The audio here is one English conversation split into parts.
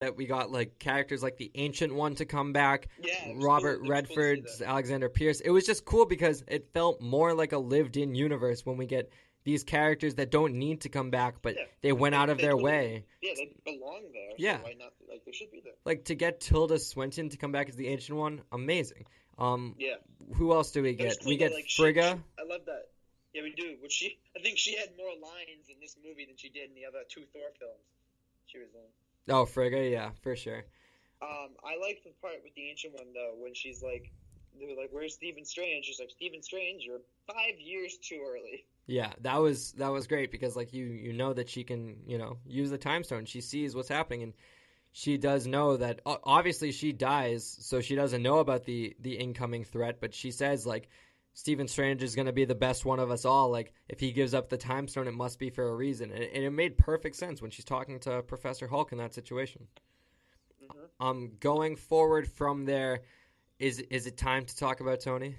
that we got like characters like the Ancient One to come back, Yeah, it was cool. Robert It was cool to see Redford, that. Alexander Pierce. It was just cool because it felt more like a lived-in universe when we get these characters that don't need to come back, but Yeah, they went out of they their totally, way. yeah, they belong there. So Yeah, why not? Like they should be there. like to get Tilda Swinton to come back as the Ancient One, amazing. Um, Yeah, who else do we it was get? cool We though. get Like Frigga. I love that. Yeah, we do. But I think she had more lines in this movie than she did in the other two Thor films she was in. Oh, Frigga, yeah, for sure. I like the part with the Ancient One though when she's like, they're like, "Where's Stephen Strange?" She's like, "Stephen Strange, you're 5 years too early." Yeah, that was great because like you know that she can use the time stone. She sees what's happening and she does know that obviously she dies, so she doesn't know about the incoming threat. But she says like Stephen Strange is going to be the best one of us all. Like if he gives up the time stone, it must be for a reason, and it made perfect sense when she's talking to Professor Hulk in that situation. Hmm. Going forward from there, is it time to talk about Tony?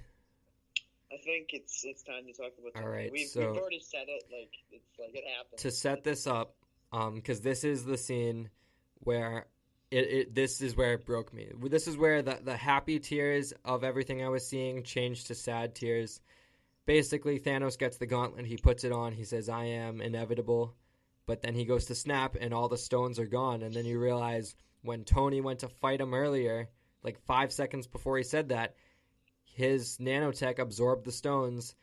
I think it's time to talk about All Tony. right, We've so already said it. Like it's like it happened. to set this up, because this is the scene where this is where it broke me. This is where the happy tears of everything I was seeing changed to sad tears. Basically, Thanos gets the gauntlet, he puts it on, he says, "I am inevitable," but then he goes to snap and all the stones are gone, and then you realize when Tony went to fight him earlier, like 5 seconds before he said that, his nanotech absorbed the stones,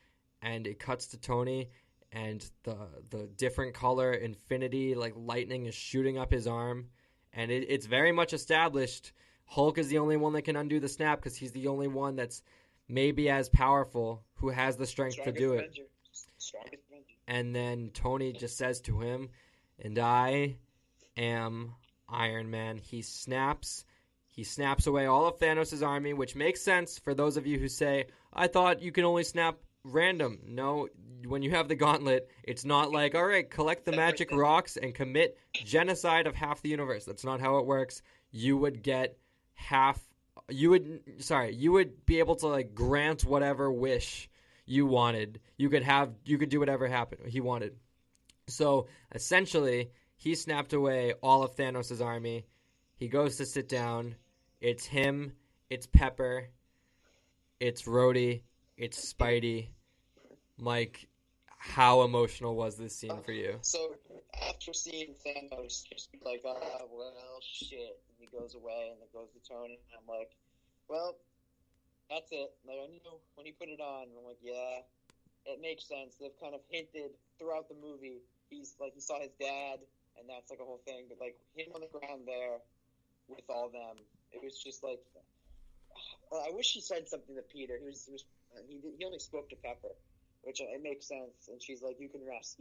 and it cuts to Tony, and the different color infinity like lightning is shooting up his arm, and it's very much established. Hulk is the only one that can undo the snap because he's the only one that's maybe as powerful who has the strength to Strongest do it. Avenger. Strongest Avenger. And then Tony just says to him, "And I am Iron Man." He snaps. He snaps away all of Thanos' army, which makes sense for those of you who say, "I thought you can only snap random." No, when you have the gauntlet, it's not like, "All right, collect the Separate magic them. rocks and commit genocide of half the universe." That's not how it works. You would get half. You would be able to like grant whatever wish you wanted. You could do whatever happened he wanted. So essentially, he snapped away all of Thanos' army. He goes to sit down. It's him, it's Pepper, it's Rhodey, it's Spidey. Mike, how emotional was this scene for you? So after seeing Thanos just be like, "Oh well, shit," and he goes away, and it goes to Tony, and I'm like, "Well, that's it." Like I knew when he put it on, I'm like, "Yeah, it makes sense." They've kind of hinted throughout the movie. He's like he saw his dad, and that's like a whole thing. But like him on the ground there with all them, it was just like I wish he said something to Peter. He only spoke to Pepper, which it makes sense. And she's like, you can rest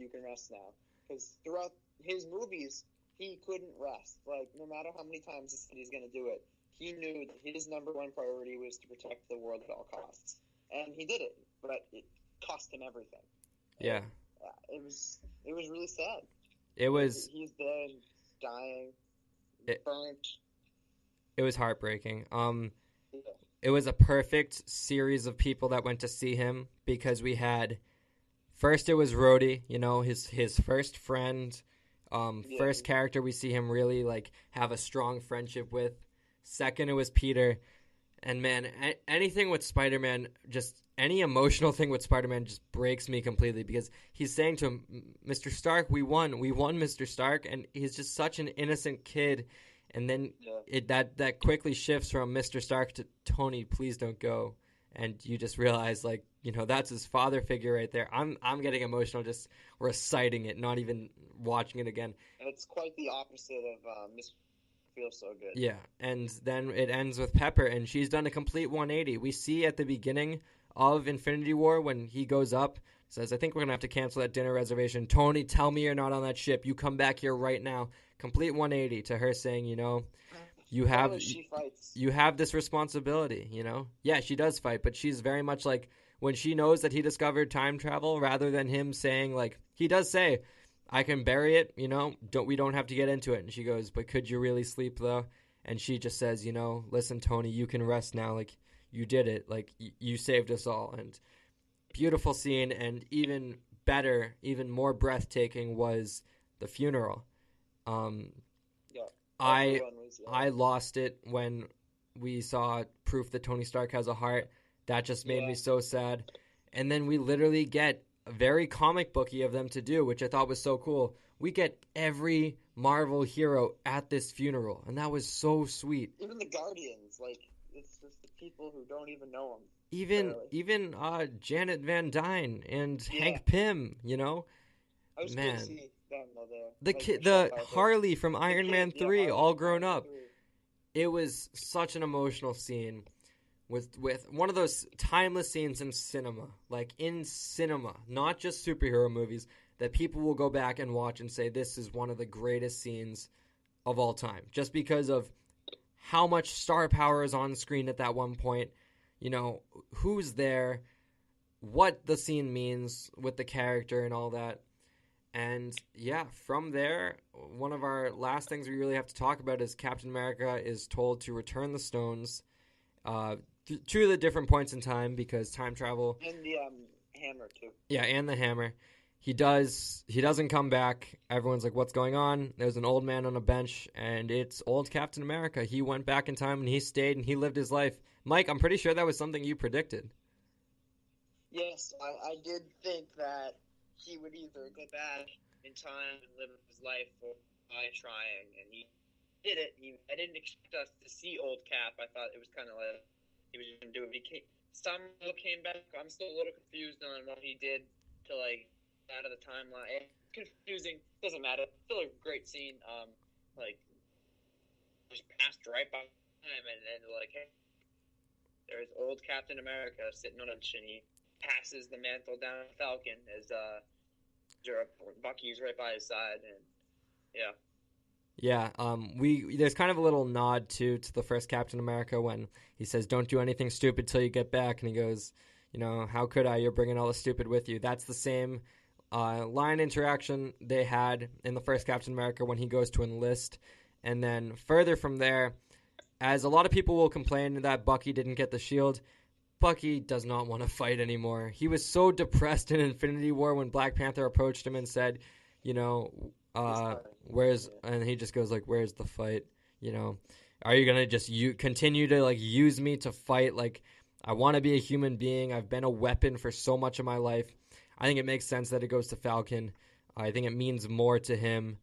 now." Because throughout his movies, he couldn't rest. Like no matter how many times he said he's going to do it, he knew that his number one priority was to protect the world at all costs, and he did it. But it cost him everything. Yeah, And it was really sad. it Like was he's there and dying, it, burnt. it was heartbreaking. Yeah. It was a perfect series of people that went to see him because we had first it was Rhodey, his first friend, Yeah. first character we see him really like have a strong friendship with. Second, it was Peter, and man, anything with Spider-Man, just any emotional thing with Spider-Man just breaks me completely because he's saying to him, "Mr. Stark, we won, Mr. Stark," and he's just such an innocent kid. And then Yeah. that quickly shifts from Mr. Stark to Tony, please don't go. And you just realize like, that's his father figure right there. I'm getting emotional just reciting it, not even watching it again. And it's quite the opposite of Miss Feels So Good. Yeah, and then it ends with Pepper, and she's done a complete 180. We see at the beginning of Infinity War when he goes up, says, "I think we're going to have to cancel that dinner reservation. Tony, tell me you're not on that ship. You come back here right now." Complete 180 to her saying, you have She fights. you have this responsibility. Yeah, she does fight, but she's very much like when she knows that he discovered time travel rather than him saying like he does say, "I can bury it, we don't have to get into it." And she goes, "But could you really sleep though?" And she just says, "Listen, Tony, you can rest now. Like you did it. Like you saved us all." And beautiful scene, and even better, even more breathtaking was the funeral. Um Yeah. I Everyone was, I lost it when we saw proof that Tony Stark has a heart. That just made me so sad. And then we literally get a very comic booky of them to do, which I thought was so cool. We get every Marvel hero at this funeral, and that was so sweet. Even the Guardians, like, it's just the people who don't even know them. Even Janet Van Dyne and Hank Pym, you know? I was Man. good to see them there. The Harley from Iron Man 3, all grown up. It was such an emotional scene with one of those timeless scenes in cinema, like in cinema, not just superhero movies, that people will go back and watch and say this is one of the greatest scenes of all time, just because of how much star power is on screen at that one point, you know, who's there, what the scene means with the character and all that. And yeah, from there, one of our last things we really have to talk about is Captain America is told to return the stones to the different points in time because time travel. And the hammer too. Yeah, and the hammer. He doesn't come back. Everyone's like, what's going on? There's an old man on a bench, and it's old Captain America. He went back in time, and he stayed, and he lived his life. Mike, I'm pretty sure that was something you predicted. Yes, I did think that he would either go back in time and live his life or die trying, and he did it. I didn't expect us to see old Cap. I thought it was kind of like he was going to do it. Somehow came back. I'm still a little confused on what he did to, like, out of the timeline. It's confusing. Doesn't matter. Still a great scene. Like, just passed right by him, and then like, hey, there's old Captain America sitting on a bench, and he passes the mantle down to Falcon as Bucky's right by his side, and yeah. Yeah, there's kind of a little nod to the first Captain America when he says, "Don't do anything stupid till you get back," and he goes, "You know, how could I? You're bringing all the stupid with you." That's the same line interaction they had in the first Captain America when he goes to enlist, and then further from there, as a lot of people will complain that Bucky didn't get the shield. Bucky does not want to fight anymore. He was so depressed in Infinity War when Black Panther approached him and said, you know, and he just goes like, where's the fight? You know, are you going to just continue to like use me to fight? Like, I want to be a human being. I've been a weapon for so much of my life. I think it makes sense that it goes to Falcon. I think it means more to him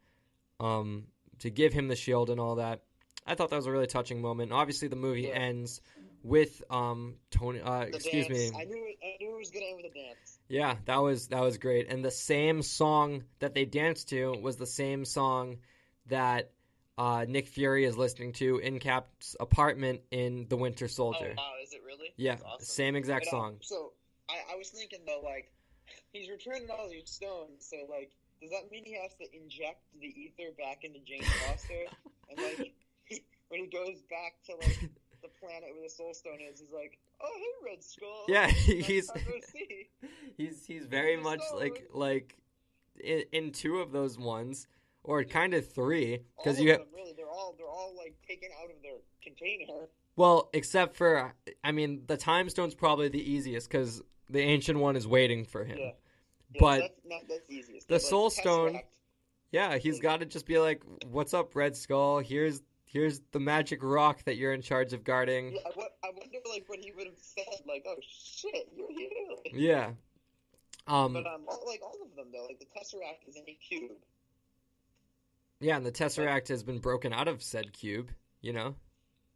to give him the shield and all that. I thought that was a really touching moment. Obviously, the movie ends with Tony. Excuse me. I knew it was gonna end with a dance. Yeah, that was great. And the same song that they danced to was the same song that Nick Fury is listening to in Cap's apartment in The Winter Soldier. Oh wow, is it really? Yeah, awesome. Same exact song. So I was thinking though, like, he's returning all these stones, so like, does that mean he has to inject the ether back into Jane Foster? And like, when he goes back to like the planet where the Soul Stone is, he's like, "Oh, hey, Red Skull." Yeah, he's very Red much Skull. like in two of those ones, or kind of three, because you you have. Really, they're all like taken out of their container. Well, except for, I mean, the Time Stone's probably the easiest because the Ancient One is waiting for him. Yeah, but that's easiest. The Like, Soul Stone, Tesseract. yeah, he's got to just be like, "What's up, Red Skull? Here's the magic rock that you're in charge of guarding." Yeah, I wonder like what he would have said. Like, "Oh shit, you're here." Yeah. But all of them though, like the Tesseract is in a cube. Yeah, and the Tesseract has been broken out of said cube. You know.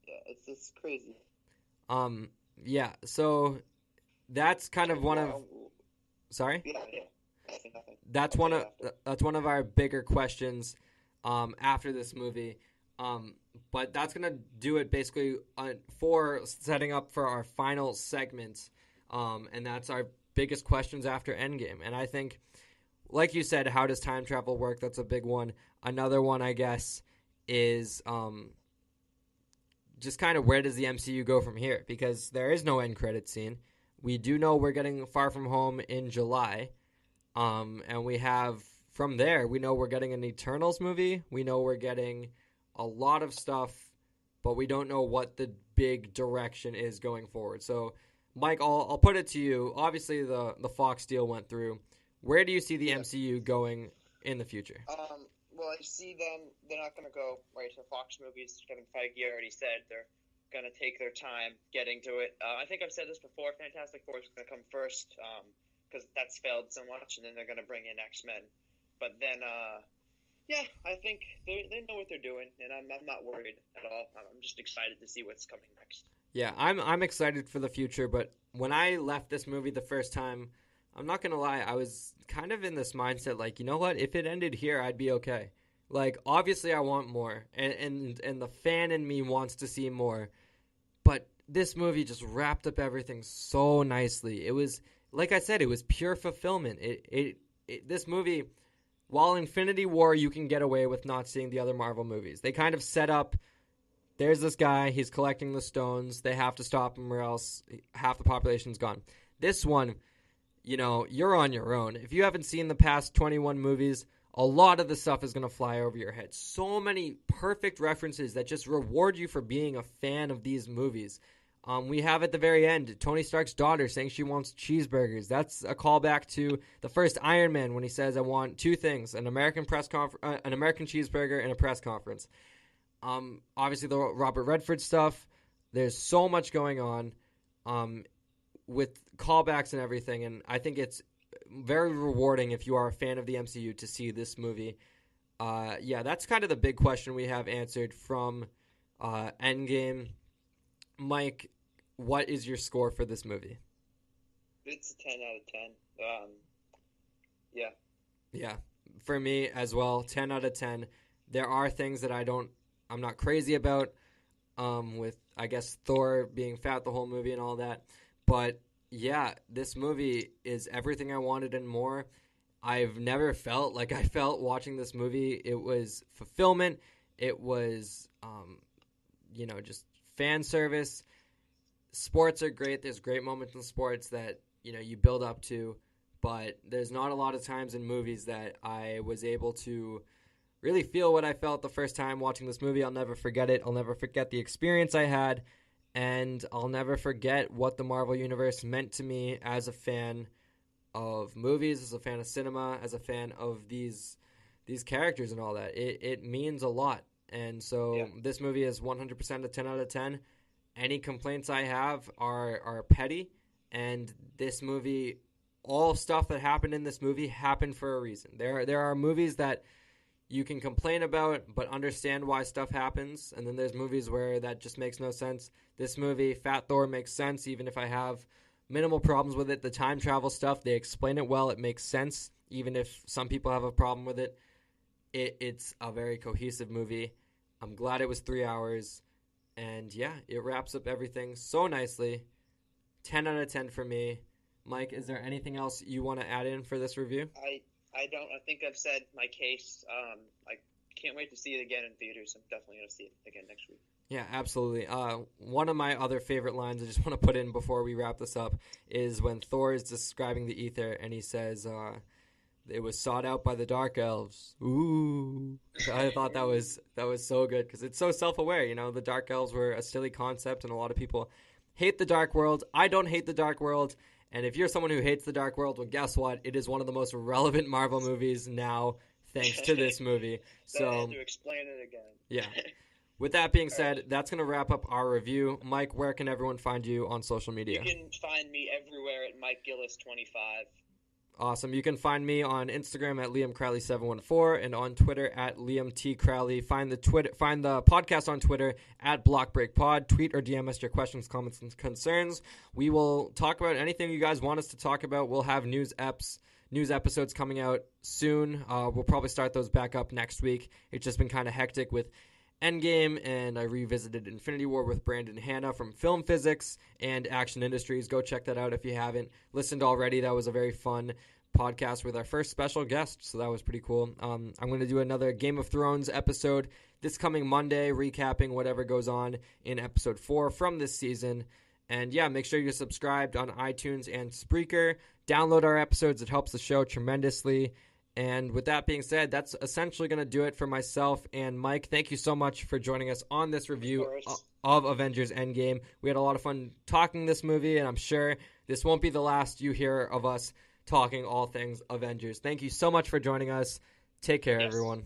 Yeah, it's crazy. Yeah. So that's kind of one of. Sorry. Yeah. That's one of our bigger questions after this movie. But that's gonna do it basically for setting up for our final segment, and that's our biggest questions after Endgame. And I think, like you said, how does time travel work? That's a big one. Another one, I guess, is just kind of where does the MCU go from here? Because there is no end credit scene. We do know we're getting Far From Home in July, and we have from there we know we're getting an Eternals movie. We know we're getting a lot of stuff, but we don't know what the big direction is going forward. So, Mike, I'll put it to you. Obviously, the Fox deal went through. Where do you see the MCU going in the future? Well, Well, I see them. They're not going to go right to Fox movies. Kevin Feige already said they're going to take their time getting to it. I think I've said this before. Fantastic Four is going to come first because that's failed so much, and then they're going to bring in X-Men. But then, yeah, I think they know what they're doing, and I'm not worried at all. I'm just excited to see what's coming next. Yeah, I'm excited for the future, but when I left this movie the first time, I'm not gonna lie, I was kind of in this mindset like, you know what, if it ended here, I'd be okay. Like, obviously I want more, and the fan in me wants to see more, but this movie just wrapped up everything so nicely. It was, like I said, it was pure fulfillment. This movie, while Infinity War, you can get away with not seeing the other Marvel movies. They kind of set up, there's this guy, he's collecting the stones, they have to stop him or else half the population's gone. This one, you're on your own. If you haven't seen the past 21 movies, a lot of the stuff is going to fly over your head. So many perfect references that just reward you for being a fan of these movies. We have at the very end Tony Stark's daughter saying she wants cheeseburgers. That's a callback to the first Iron Man when he says, "I want two things: an American cheeseburger and a press conference." Obviously the Robert Redford stuff. There's so much going on, with callbacks and everything, and I think it's very rewarding if you are a fan of the MCU to see this movie. Yeah, that's kind of the big question we have answered from Endgame. Mike, what is your score for this movie? It's a 10 out of 10. Yeah. Yeah, for me as well, 10 out of 10. There are things that I'm not crazy about, with, I guess, Thor being fat the whole movie and all that. But, yeah, this movie is everything I wanted and more. I've never felt like I felt watching this movie. It was fulfillment. It was, just fan service. Sports are great. There's great moments in sports that, you build up to. But there's not a lot of times in movies that I was able to really feel what I felt the first time watching this movie. I'll never forget it. I'll never forget the experience I had. And I'll never forget what the Marvel Universe meant to me as a fan of movies, as a fan of cinema, as a fan of these characters and all that. It means a lot. And so This movie is 100% a 10 out of 10. Any complaints I have are petty. And this movie, all stuff that happened in this movie happened for a reason. There are movies that you can complain about but understand why stuff happens, and then there's movies where that just makes no sense. This movie, Fat Thor, makes sense even if I have minimal problems with it. The time travel stuff, they explain it well. It makes sense even if some people have a problem with it. It's a very cohesive movie. I'm glad it was 3 hours, and yeah, it wraps up everything so nicely. 10 out of 10 for me. Mike, is there anything else you want to add in for this review? I don't. I think I've said my case. I can't wait to see it again in theaters. I'm definitely going to see it again next week. Yeah, absolutely. One of my other favorite lines I just want to put in before we wrap this up is when Thor is describing the ether and he says, it was sought out by the Dark Elves. Ooh. I thought that was so good because it's so self-aware. The Dark Elves were a silly concept and a lot of people hate the Dark World. I don't hate the Dark World. And if you're someone who hates the Dark World, well, guess what? It is one of the most relevant Marvel movies now, thanks to this movie. So I had to explain it again. Yeah. With that being said, that's going to wrap up our review. Mike, where can everyone find you on social media? You can find me everywhere at Mike Gillis25. Awesome. You can find me on Instagram at LiamCrowley714 and on Twitter at LiamTCrowley. Find the podcast on Twitter at BlockBreakPod. Tweet or DM us your questions, comments, and concerns. We will talk about anything you guys want us to talk about. We'll have news episodes coming out soon. We'll probably start those back up next week. It's just been kind of hectic with Endgame, and I revisited Infinity War with Brandon Hanna from Film Physics and Action Industries. Go check that out if you haven't listened already. That was a very fun podcast with our first special guest, so that was pretty cool. I'm going to do another Game of Thrones episode this coming Monday, recapping whatever goes on in episode 4 from this season. And yeah, make sure you're subscribed on iTunes and Spreaker. Download our episodes. It helps the show tremendously. And with that being said, that's essentially going to do it for myself and Mike. Thank you so much for joining us on this review of Avengers Endgame. We had a lot of fun talking this movie, and I'm sure this won't be the last you hear of us talking all things Avengers. Thank you so much for joining us. Take care, everyone.